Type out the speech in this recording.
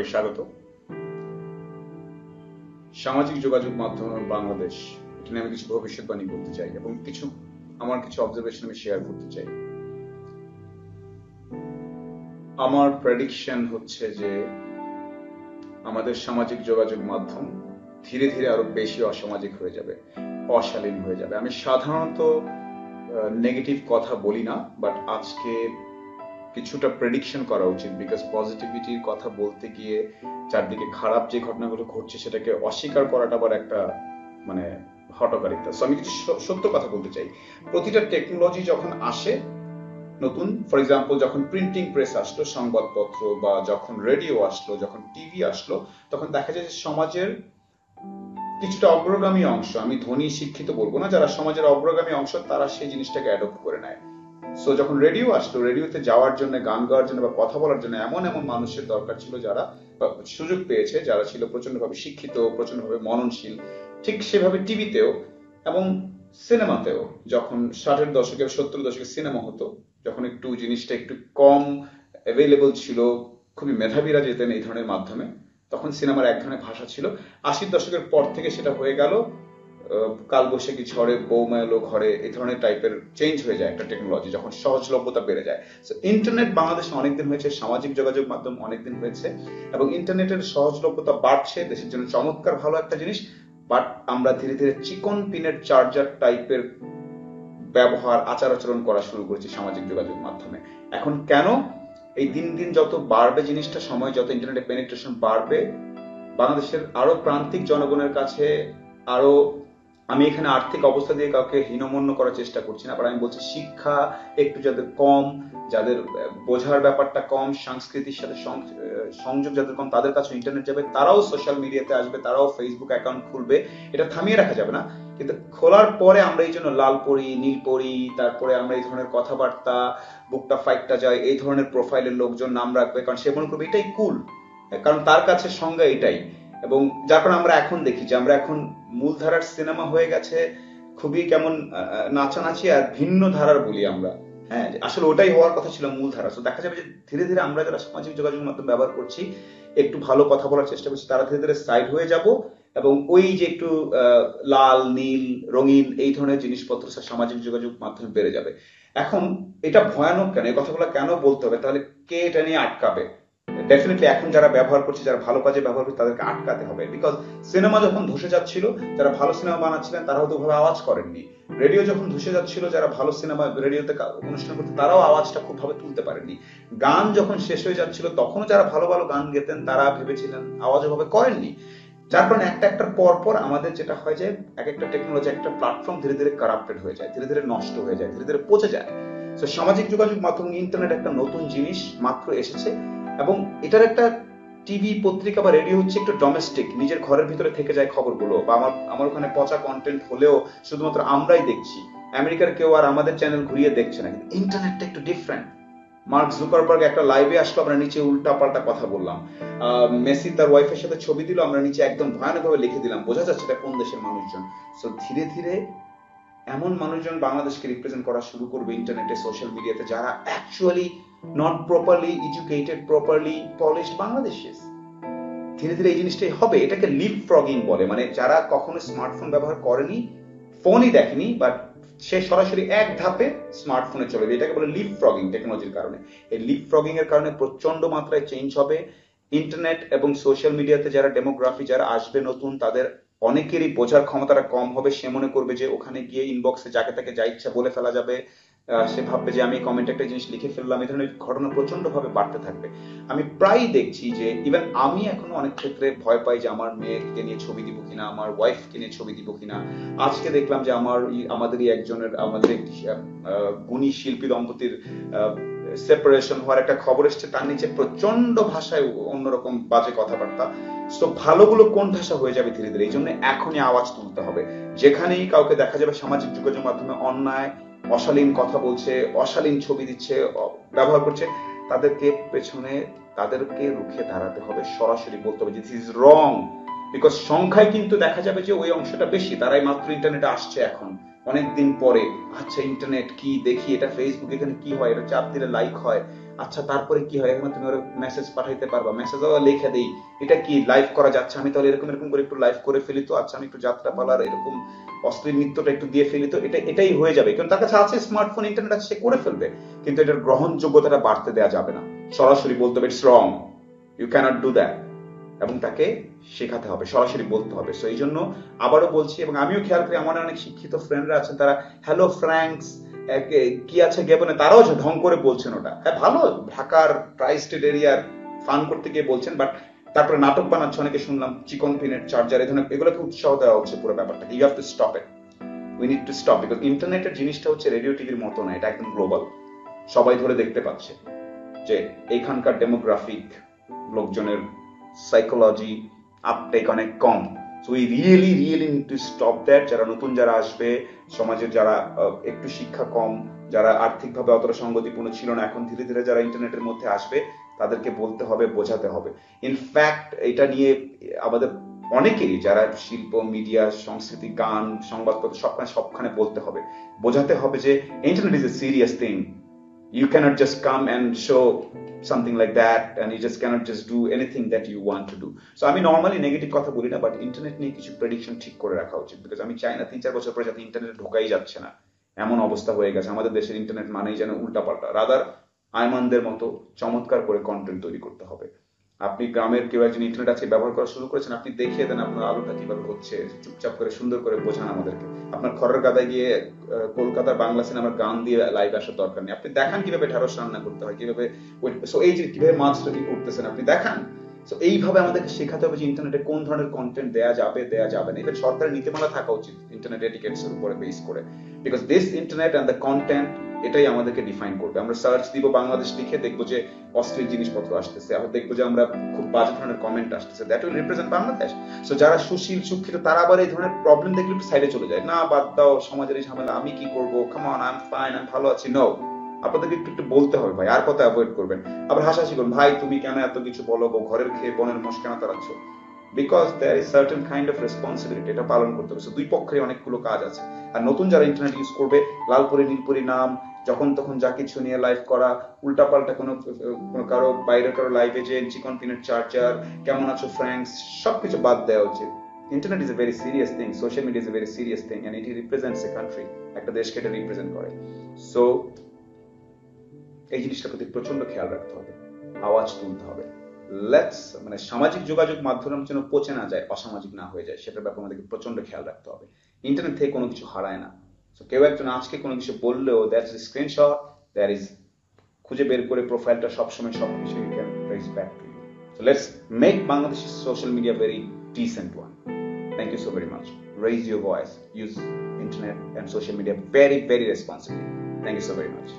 সবাইকে স্বাগত। সামাজিক যোগাযোগ মাধ্যম বাংলাদেশ, এটা নিয়ে আমি কিছু ভবিষ্যৎবাণী করতে চাই এবং আমার কিছু অবজারভেশন আমি শেয়ার করতে চাই। আমার প্রেডিকশন হচ্ছে যে আমাদের সামাজিক যোগাযোগ মাধ্যম ধীরে ধীরে আরো বেশি অসামাজিক হয়ে যাবে, অশালীন হয়ে যাবে। আমি সাধারণত নেগেটিভ কথা বলি না, বাট আজকে কিছুটা প্রেডিকশন করা উচিত, বিকজ পজিটিভিটির কথা বলতে গিয়ে চারদিকে খারাপ যে ঘটনাগুলো ঘটছে সেটাকে অস্বীকার করাটা আবার একটা হটকারিতা। আমি কিছু সত্য কথা বলতে চাই। প্রতিটা টেকনোলজি যখন আসে নতুন, ফর এক্সাম্পল যখন প্রিন্টিং প্রেস আসলো, সংবাদপত্র, বা যখন রেডিও আসলো, যখন টিভি আসলো, তখন দেখা যায় যে সমাজের কিছুটা অগ্রগামী অংশ, আমি ধনী শিক্ষিত বলবো না, যারা সমাজের অগ্রগামী অংশ তারা সেই জিনিসটাকে অ্যাডপ্ট করে নেয়। সো যখন রেডিও আসলো, রেডিওতে যাওয়ার জন্য, গান গাওয়ার জন্য বা কথা বলার জন্য এমন এমন মানুষের দরকার ছিল যারা সুযোগ পেয়েছে, যারা ছিল প্রচন্ডভাবে শিক্ষিত, প্রচন্ডভাবে মননশীল। ঠিক সেভাবে টিভিতেও এবং সিনেমাতেও যখন 60-এর দশকে 70-এর দশকে সিনেমা হতো, যখন একটু জিনিসটা একটু কম অ্যাভেলেবল ছিল, খুবই মেধাবীরা যেতেন এই ধরনের মাধ্যমে, তখন সিনেমার এক ধরনের ভাষা ছিল। 80-এর দশকের পর থেকে সেটা হয়ে গেল কালবৈশাখী ঝড়ে বৌমা এলো ঘরে, এই ধরনের টাইপের চেঞ্জ হয়ে যায় একটা টেকনোলজি, যখন সহজলভ্যতা বেড়ে যায়। ইন্টারনেট বাংলাদেশে অনেকদিন হয়েছে, সামাজিক যোগাযোগ মাধ্যম অনেকদিন হয়েছে, এবং ইন্টারনেটের সহজলভ্যতা বাড়ছে, দেশের জন্য চমৎকার ভালো একটা জিনিস। বাট আমরা ধীরে ধীরে চিকন পিনের চার্জার টাইপের ব্যবহার, আচার আচরণ করা শুরু করেছি সামাজিক যোগাযোগ মাধ্যমে। এখন কেন? এই দিন দিন যত বাড়বে জিনিসটা, সময় যত ইন্টারনেটের পেনিট্রেশন বাড়বে, বাংলাদেশের আরো প্রান্তিক জনগণের কাছে আরো, আমি এখানে আর্থিক অবস্থা দিয়ে কাউকে হীনমন্য করার চেষ্টা করছি না, আমি বলছি শিক্ষা একটু যাদের কম, যাদের বোঝার ব্যাপারটা কম, সংস্কৃতির সাথে সংযোগ যাদের কম, তাদের কাছে ইন্টারনেট যাবে, তারাও সোশ্যাল মিডিয়াতে আসবে, তারাও ফেসবুক অ্যাকাউন্ট খুলবে। এটা থামিয়ে রাখা যাবে না, কিন্তু খোলার পরে আমরা এই জন্য লাল পড়ি, নীল পড়ি, তারপরে আমরা এই ধরনের কথাবার্তা, বুকটা ফাইটটা যায়, এই ধরনের প্রোফাইলের লোকজন নাম রাখবে, কারণ সে মনে করবে এটাই কুল, কারণ তার কাছে সংজ্ঞা এটাই। এবং যার কারণে আমরা এখন দেখি যে আমরা এখন মূলধারার সিনেমা হয়ে গেছে খুবই কেমন নাচানাচি আর ভিন্ন ধারার বলি আমরা। হ্যাঁ, আসলে ওটাই হওয়ার কথা ছিল মূলধারা। তো দেখা যাবে যে ধীরে ধীরে আমরা যারা সামাজিক যোগাযোগ মাধ্যম ব্যবহার করছি, একটু ভালো কথা বলার চেষ্টা করছি, তারা ধীরে ধীরে সাইড হয়ে যাব, এবং ওই যে একটু লাল নীল রঙিন এই ধরনের জিনিসপত্র সামাজিক যোগাযোগ মাধ্যমে বেড়ে যাবে। এখন এটা ভয়ানক কেন, এই কথাগুলো কেন বলতে হবে, তাহলে কে এটা নিয়ে আটকাবে? ডেফিনেটলি এখন যারা ব্যবহার করছে, যারা ভালো কাজে ব্যবহার করছে, তাদেরকে আটকাতে হবে। বিকজ সিনেমা যখন ধসে যাচ্ছিল, যারা ভালো সিনেমা বানাচ্ছিলেন তারা হয়তো ভাবে আওয়াজ করেননি। রেডিও যখন ধসে যাচ্ছিল, যারা ভালো সিনেমা রেডিওতে অনুষ্ঠান করতে, তারাও আওয়াজটা খুব ভাবে তুলতে পারেননি। গান যখন শেষ হয়ে যাচ্ছিল, তখনও যারা ভালো ভালো গান গেতেন তারা ভেবেছিলেন, আওয়াজ ভাবে করেননি। যার কারণে একটার পর পর আমাদের যেটা হয় যে এক একটা টেকনোলজি, একটা প্ল্যাটফর্ম ধীরে ধীরে কারাপ্টেড হয়ে যায়, ধীরে ধীরে নষ্ট হয়ে যায়, ধীরে ধীরে পচে যায়। তো সামাজিক যোগাযোগ মাধ্যম, ইন্টারনেট একটা নতুন জিনিস মাত্র এসেছে, এবং এটার একটা টিভি, পত্রিকা বা রেডিও হচ্ছে একটু ডোমেস্টিক, নিজের ঘরের ভিতরে থেকে যায় খবরগুলো, বা আমার ওখানে পচা কন্টেন্ট হলেও শুধুমাত্র আমরাই দেখছি, আমেরিকার কেউ আর আমাদের চ্যানেল ঘুরিয়ে দেখছে না। কিন্তু ইন্টারনেটটা একটু ডিফারেন্ট। মার্ক জুকারবার্গ একটা লাইভে আসলো, আমরা নিচে উল্টা পাল্টা কথা বললাম। মেসি তার ওয়াইফের সাথে ছবি দিল, আমরা নিচে একদম ভয়ানকভাবে লিখে দিলাম, বোঝা যাচ্ছে এটা কোন দেশের মানুষজন। সো ধীরে ধীরে এমন মানুষজন বাংলাদেশকে রিপ্রেজেন্ট করা শুরু করবে ইন্টারনেটে, সোশ্যাল মিডিয়াতে, যারা actually not properly educated, properly polished বাংলাদেশিস। ধীরে ধীরে এই জিনিসটাই হবে। এটাকে লিপ ফ্রগিং বলে, মানে যারা কখনো স্মার্টফোন ব্যবহার করেনি, ফোনই দেখেনি, বাট সে সরাসরি এক ধাপে স্মার্টফোনে চলে যাবে, এটাকে বলে লিপ ফ্রগিং টেকনোলজির কারণে। এই লিপ ফ্রগিং এর কারণে প্রচন্ড মাত্রায় চেঞ্জ হবে ইন্টারনেট এবং সোশ্যাল মিডিয়াতে। যারা ডেমোগ্রাফি, যারা আসবে নতুন, তাদের অনেকেরই বোঝার ক্ষমতাটা কম হবে। সে মনে করবে যে ওখানে গিয়ে ইনবক্সে যাকে তাকে যা ইচ্ছা বলে ফেলা যাবে, সে ভাববে যে আমি কমেন্টে একটা জিনিস লিখে ফেললাম। এই ধরনের ঘটনা প্রচন্ড ভাবে বাড়তে থাকবে। আমি প্রায় দেখছি যে ইভেন আমি এখনো অনেক ক্ষেত্রে ভয় পাই যে আমার মেয়েকে নিয়ে ছবি দিব কিনা, আমার ওয়াইফকে নিয়ে ছবি দিব কিনা। আজকে দেখলাম যে আমাদেরই আমাদের একটি গুণী শিল্পী দম্পতির সেপারেশন হওয়ার একটা খবর এসছে, তার নিচে প্রচন্ড ভাষায় অন্যরকম বাজে কথাবার্তা। তো ভালোগুলো কোন ভাষা হয়ে যাবে ধীরে ধীরে। এই জন্য এখনই আওয়াজ তুলতে হবে। যেখানেই কাউকে দেখা যাবে সামাজিক যোগাযোগ মাধ্যমে অন্যায়, অশালীন কথা বলছে, অশালীন ছবি দিচ্ছে, ব্যবহার করছে, তাদেরকে রুখে দাঁড়াতে হবে, সরাসরি বলতে হবে যে দিস ইজ রং। বিকজ সংখ্যায় কিন্তু দেখা যাবে যে ওই অংশটা বেশি, তারাই মাত্র ইন্টারনেটে আসছে এখন অনেকদিন পরে। আচ্ছা ইন্টারনেট কি দেখি, এটা ফেসবুক, এখানে কি হয়, এটা চাপ দিলে লাইক হয়, আচ্ছা তারপরে কি হয়, এখন তুমি ওর মেসেজ পাঠাইতে পারবা, মেসেজও লিখে দেই, এটা কি লাইভ করা যাচ্ছে, আমি তাহলে এরকম এরকম করে একটু লাইভ করে ফেলি তো, আচ্ছা আমি একটু যাত্রা পালার এরকম অশ্লীল নৃত্যটা একটু দিয়ে ফেলি তো, এটাই হয়ে যাবে। কারণ তার কাছে আছে স্মার্টফোন, ইন্টারনেট আছে, সে করে ফেলবে। কিন্তু এটার গ্রহণযোগ্যতাটা বাড়তে দেওয়া যাবে না, সরাসরি বলতে হবে it's wrong, you cannot do that, এবং তাকে শেখাতে হবে, সরাসরি বলতে হবে। সো এই জন্য আবারও বলছি, এবং আমিও খেয়াল করি আমার অনেক শিক্ষিত ফ্রেন্ডরা আছেন, তারা হ্যালো ফ্র্যাঙ্কস কি আছে গেবনে, তারাও ঢং করে বলছেন ওটা, হ্যাঁ ভালো, ঢাকার ট্রাই স্টেট এরিয়ার ফান করতে গিয়ে বলছেন, বাট তারপরে নাটক বানাচ্ছে অনেকে, শুনলাম চিকন পিনের চার্জার, এই ধরনের এগুলোকে উৎসাহ দেওয়া হচ্ছে পুরো ব্যাপারটাকে। You have to stop it, we need to stop, because ইন্টারনেটের জিনিসটা হচ্ছে রেডিও টিভির মতো না, এটা একদম গ্লোবাল, সবাই ধরে দেখতে পাচ্ছে যে এইখানকার ডেমোগ্রাফিক লোকজনের সাইকোলজি আপটেক অনেক কম। So we really need to stop that. যারা নতুন যারা আসবে সমাজের, যারা একটু শিক্ষা কম, যারা আর্থিকভাবে অতটা সংগতিপূর্ণ ছিল না, এখন ধীরে ধীরে যারা ইন্টারনেটের মধ্যে আসবে, তাদেরকে বলতে হবে, বোঝাতে হবে। ইনফ্যাক্ট এটা নিয়ে আমাদের অনেকেরই, যারা শিল্প, মিডিয়া, সংস্কৃতি, গান, সংবাদপত্র সবখানে বলতে হবে, বোঝাতে হবে যে internet is A serious thing. You cannot just come and show something like that, and you just cannot just do anything that you want to do. So আমি নর্মালি নেগেটিভ কথা বলি না, বাট ইন্টারনেট নিয়ে কিছু prediction ঠিক করে রাখা উচিত, বিকজ আমি চাই না 3-4 বছর পরে যাতে ইন্টারনেট ঢোকাই যাচ্ছে না, এমন অবস্থা হয়ে গেছে আমাদের দেশের ইন্টারনেট মানেই যেন উল্টাপাল্টা। রাদার আইমানদের মতো চমৎকার করে কন্টেন্ট তৈরি করতে হবে। আপনি গ্রামের কেউ একজন ইন্টারনেট আছে ব্যবহার করা শুরু করেছেন, আপনি দেখিয়ে দেন আপনার আলোটা কিভাবে হচ্ছে, চুপচাপ করে সুন্দর করে বোঝান আমাদেরকে। আপনার খড়ের গাদায় গিয়ে কলকাতার বাংলা সিনেমার গান দিয়ে লাইভ আসার দরকার নেই, আপনি দেখান কিভাবে ঢেঁড়স রান্না করতে হয়, কিভাবে এই যে কিভাবে মাছ তৈরি করতেছেন আপনি দেখান। সো এইভাবে আমাদেরকে শেখাতে হবে যে ইন্টারনেটে কোন ধরনের কন্টেন্ট দেয়া যাবে, দেয়া যাবে না। ইভেন সরকারের নীতিমালা থাকা উচিত ইন্টারনেট এটিকেটস এর উপরে বেস করে, because this internet and the content, এটাই আমাদেরকে ডিফাইন করবে। আমরা সার্চ দিব বাংলাদেশ লিখে, দেখবো যে অশ্লীল জিনিসপত্র আসতেছে, আমরা দেখবো যে আমরা খুব বাজে ধরনের কমেন্ট আসতেছে, that will represent Bangladesh. So যারা সুশীল শিক্ষিত, তারা আবার এই ধরনের প্রবলেম দেখলে একটু সাইডে চলে যায়, না বাদ দাও, সমাজের এই ঝামেলা, আমি কি করবো, come on, I am fine, আমি ভালো আছি। নো, আপনাদেরকে একটু বলতে হবে ভাই, আর কথা অ্যাভয়েড করবেন। আবার হাসাহাসি করুন, ভাই তুমি কেন এত কিছু বলো গো, ঘরের খেয়ে বনের মোষ কেন তাড়াচ্ছ, because there is certain kind of responsibility, এটা পালন করতে হবে। দুই পক্ষের অনেকগুলো কাজ আছে। আর নতুন যারা ইন্টারনেট ইউজ করবে, লালপুরি নীলপুরি নাম, যখন তখন যা কিছু নিয়ে লাইভ করা, উল্টাপাল্টা কোনো কারো বাইরের কারো লাইভে যে চিকন পিনের চার্জার, কেমন আছো ফ্র্যাঙ্কস, সবকিছু বাদ দেওয়া উচিত। Internet is a very serious thing, social media is a very serious thing, and it represents a country, একটা দেশকে এটা রিপ্রেজেন্ট করে। সো এই জিনিসটার প্রতি প্রচন্ড খেয়াল রাখতে হবে, আওয়াজ তুলতে হবে। মানে সামাজিক যোগাযোগ মাধ্যমের জন্য পচে না যায়, অসামাজিক না হয়ে যায়, সেটার ব্যাপারে আমাদেরকে প্রচন্ড খেয়াল রাখতে হবে। ইন্টারনেট থেকে কোনো কিছু হারায় না। কেউ একজন আজকে কোনো কিছু বললেও দ্যাটস স্ক্রিনশট, দ্যাট ইজ খুঁজে বের করে প্রোফাইলটা সবসময় সবকিছু you can trace back to you. So let's make Bangladesh social media very decent one. Thank you so very much. Raise your voice. Use internet and social media very, very responsibly. Thank you so very much.